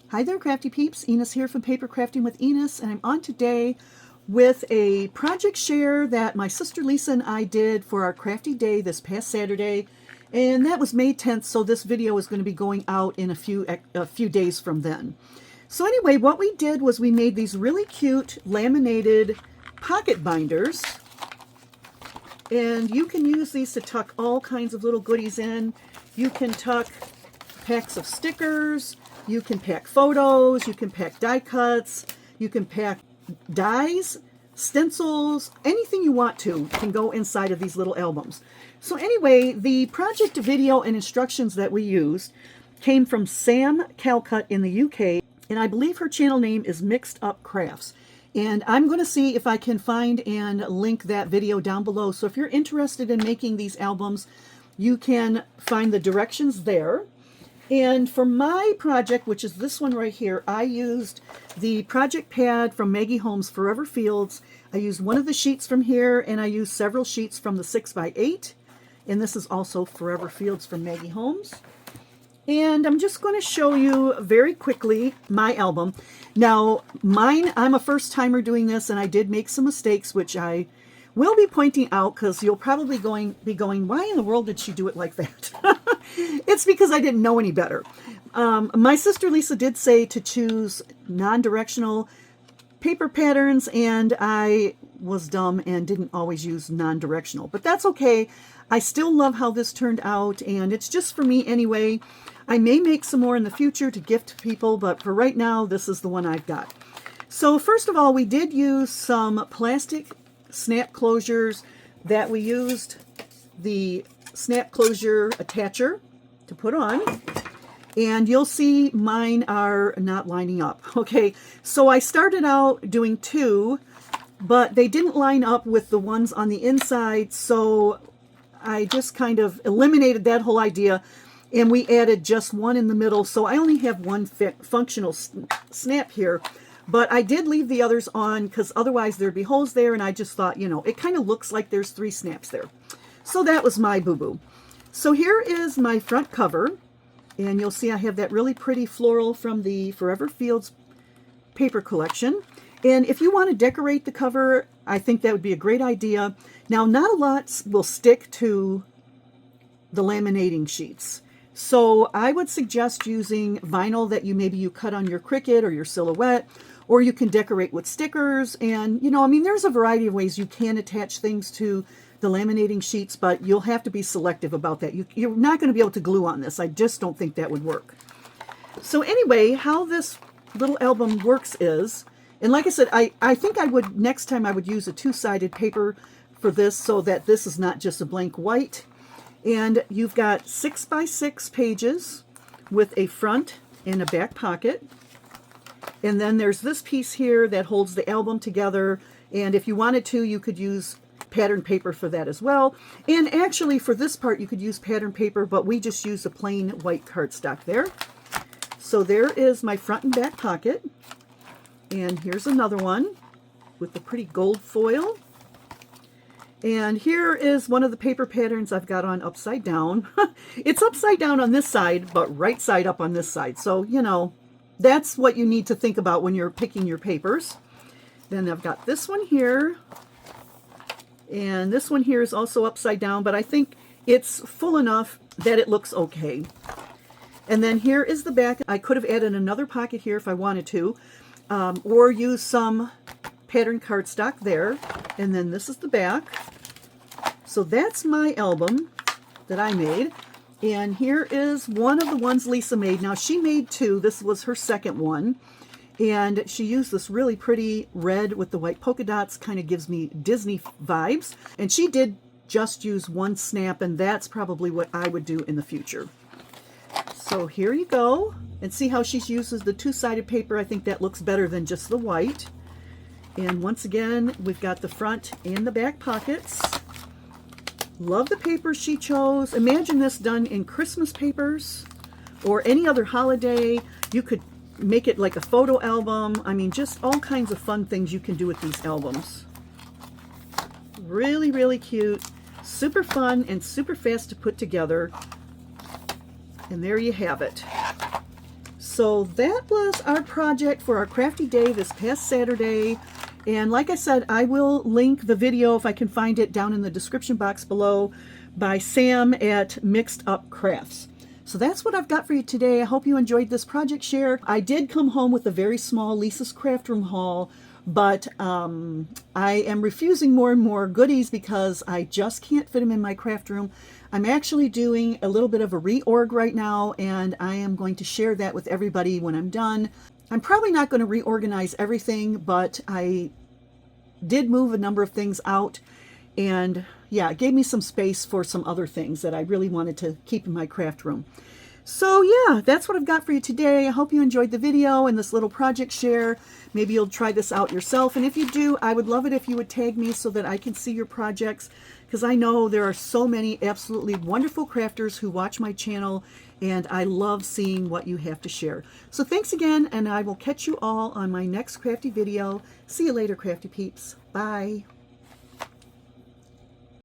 Hi there, crafty peeps. Enis here from Papercrafting with Enis, and I'm on today with a project share that my sister Lisa and I did for our crafty day this past Saturday, and that was May 10th, so this video is going to be going out in a few days from then. So anyway, what we did was we made these really cute laminated pocket binders, and you can use these to tuck all kinds of little goodies in. You can tuck packs of stickers, you can pack photos, you can pack die cuts, you can pack dies, stencils, anything you want to can go inside of these little albums. So anyway, the project video and instructions that we used came from Sam Calcott in the UK, and I believe her channel name is Mixed Up Crafts. And I'm going to see if I can find and link that video down below. So if you're interested in making these albums, you can find the directions there. And for my project, which is this one right here, I used the project pad from Maggie Holmes Forever Fields. I used one of the sheets from here, and I used several sheets from the 6x8. And this is also Forever Fields from Maggie Holmes. And I'm just going to show you very quickly my album. Now, mine, I'm a first timer doing this, and I did make some mistakes, which I will be pointing out because you'll probably be going, why in the world did she do it like that? It's because I didn't know any better. My sister Lisa did say to choose non-directional paper patterns, and I was dumb and didn't always use non-directional. But that's okay. I still love how this turned out, and it's just for me anyway. I may make some more in the future to gift to people, but for right now, this is the one I've got. So first of all, we did use some plastic snap closures that we used the snap closure attacher to put on, and you'll see mine are not lining up. Okay, so I started out doing two, but they didn't line up with the ones on the inside, so I just kind of eliminated that whole idea, and we added just one in the middle, so I only have one functional snap here. But I did leave the others on because otherwise there'd be holes there, and I just thought, you know, it kind of looks like there's three snaps there. So that was my boo-boo. So here is my front cover, and you'll see I have that really pretty floral from the Forever Fields paper collection. And if you want to decorate the cover, I think that would be a great idea. Now, not a lot will stick to the laminating sheets. So I would suggest using vinyl that maybe you cut on your Cricut or your Silhouette, or you can decorate with stickers. And, you know, I mean, there's a variety of ways you can attach things to the laminating sheets, but you'll have to be selective about that. You're not going to be able to glue on this. I just don't think that would work. So anyway, how this little album works is, and like I said, I think next time I would use a two-sided paper for this so that this is not just a blank white. And you've got 6x6 pages with a front and a back pocket. And then there's this piece here that holds the album together. And if you wanted to, you could use pattern paper for that as well. And actually for this part, you could use pattern paper, but we just use a plain white cardstock there. So there is my front and back pocket. And here's another one with the pretty gold foil. And here is one of the paper patterns I've got on upside down. It's upside down on this side, but right side up on this side. So, you know, that's what you need to think about when you're picking your papers. Then I've got this one here. And this one here is also upside down, but I think it's full enough that it looks okay. And then here is the back. I could have added another pocket here if I wanted to, or use some pattern cardstock there. And then this is the back. So that's my album that I made. And here is one of the ones Lisa made. Now she made two. This was her second one. And she used this really pretty red with the white polka dots. Kind of gives me Disney vibes. And she did just use one snap, and that's probably what I would do in the future. So here you go. And see how she uses the two-sided paper. I think that looks better than just the white. And once again, we've got the front and the back pockets. Love the paper she chose. Imagine this done in Christmas papers or any other holiday. You could make it like a photo album. I mean, just all kinds of fun things you can do with these albums. Really, really cute. Super fun and super fast to put together. And there you have it. So that was our project for our crafty day this past Saturday. And like I said, I will link the video, if I can find it, down in the description box below by Sam at Mixed Up Crafts. So that's what I've got for you today. I hope you enjoyed this project share. I did come home with a very small Lisa's Craftroom haul, but I am refusing more and more goodies because I just can't fit them in my craft room. I'm actually doing a little bit of a reorg right now, and I am going to share that with everybody when I'm done. I'm probably not going to reorganize everything, but I did move a number of things out, and yeah, it gave me some space for some other things that I really wanted to keep in my craft room. So yeah, that's what I've got for you today. I hope you enjoyed the video and this little project share. Maybe you'll try this out yourself, and if you do, I would love it if you would tag me so that I can see your projects, because I know there are so many absolutely wonderful crafters who watch my channel, and I love seeing what you have to share. So thanks again, and I will catch you all on my next crafty video. See you later, crafty peeps. Bye.